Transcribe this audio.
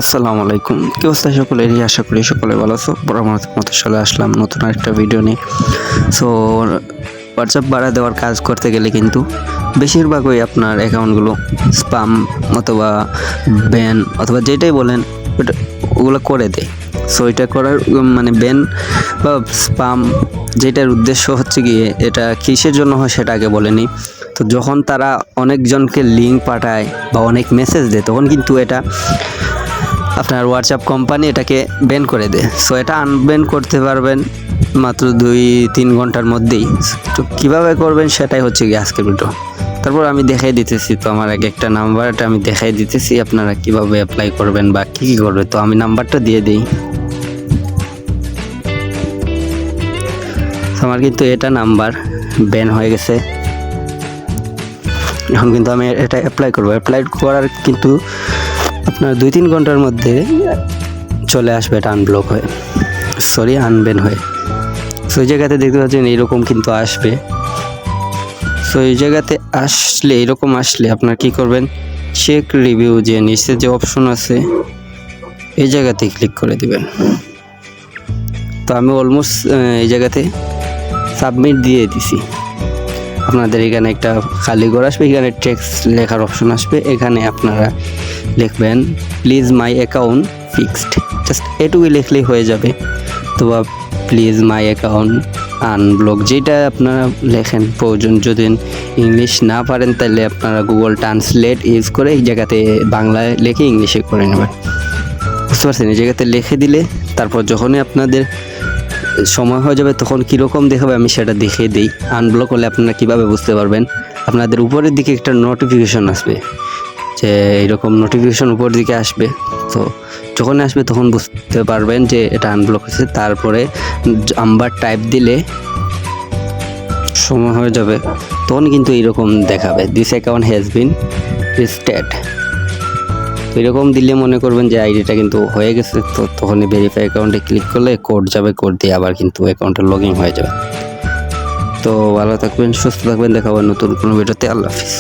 আসসালামু আলাইকুম, কি অবস্থা সকলেরই? আশা করি সকলে ভালো আছো। বরাবর মতো চলে আসলাম নতুন একটা ভিডিও নিয়ে। সো হোয়াটসঅ্যাপ ভাড়া দেওয়ার কাজ করতে গেলে কিন্তু বেশিরভাগই আপনার অ্যাকাউন্টগুলো স্প্যাম অথবা ব্যান অথবা যেটাই বলেন ওগুলো করে দেয়। সো এটা করার মানে ব্যান বা স্প্যাম যেটার উদ্দেশ্য হচ্ছে গিয়ে এটা কিসের জন্য হয় সেটা আগে বলেনি। তো যখন তারা অনেকজনকে লিঙ্ক পাঠায় বা অনেক মেসেজ দেয় তখন কিন্তু এটা আপনার হোয়াটসঅ্যাপ কোম্পানি এটাকে ব্যান করে দেয়। সো এটা আনব্যান করতে পারবেন মাত্র 2-3 ঘন্টার মধ্যেই। তো কীভাবে করবেন সেটাই হচ্ছে কি আজকের ভিডিও। তারপর আমি দেখাই দিতেছি, তো আমার একটা নাম্বার, এটা আমি দেখাই দিতেছি আপনারা কিভাবে অ্যাপ্লাই করবেন বা কী কী করবে। তো আমি নাম্বারটা দিয়ে দিই। আমার কিন্তু এটা নাম্বার ব্যান হয়ে গেছে। এখন কিন্তু আমি এটা অ্যাপ্লাই করবো। অ্যাপ্লাই করার কিন্তু আপনার 2-3 ঘন্টার মধ্যে চলে আসবে এটা আনব্লক হয়ে, আনব্যান হয়ে। সো এই জায়গাতে দেখতে পাচ্ছেন এইরকম কিন্তু আসবে। সো এই জায়গাতে আসলে এরকম আসলে আপনার কি করবেন, চেক রিভিউ যে নিচে যে অপশন আছে এই জায়গাতে ক্লিক করে দিবেন। তো আমি অলমোস্ট এই জায়গাতে সাবমিট দিয়ে দিছি। আপনাদের এখানে একটা খালি ঘর আসবে, এখানে টেক্সট লেখার অপশন আসবে, এখানে আপনারা লিখবেন please my account fixed. Just এটুকুই লিখলেই হয়ে যাবে। তো প্লিজ মাই অ্যাকাউন্ট আনব্লক যেটা আপনারা লেখেন প্রয়োজন। যদি ইংলিশ না পারেন তাহলে আপনারা গুগল ট্রান্সলেট ইউজ করে এই জায়গাতে বাংলায় লিখে ইংলিশে করে নেবেন। বুঝতে পারছেন? এই জায়গাতে লিখে দিলে তারপর যখনই আপনাদের সময় হয়ে যাবে তখন কীরকম দেখাবে আমি সেটা দেখিয়ে দিই। আনব্লক হলে আপনারা কীভাবে বুঝতে পারবেন, আপনাদের উপরের দিকে একটা নোটিফিকেশন আসবে, যে এইরকম নোটিফিকেশন উপর দিকে আসবে। তো যখন আসবে তখন বুঝতে পারবেন যে এটা আনব্লক হয়েছে। তারপরে নাম্বার টাইপ দিলে সময় হয়ে যাবে তখন কিন্তু এইরকম দেখাবে this account has been restart. তো এরকম দিলে মনে করবেন যে আইডিটা কিন্তু হয়ে গেছে। তো তখনই ভেরিফাই অ্যাকাউন্টে ক্লিক করলে কোড যাবে, কোড দিয়ে আবার কিন্তু অ্যাকাউন্টে লগ ইন হয়ে যাবে। তো ভালো থাকবেন, সুস্থ থাকবেন, দেখা হবে নতুন কোনো ভিডিওতে। আল্লাহ হাফিজ।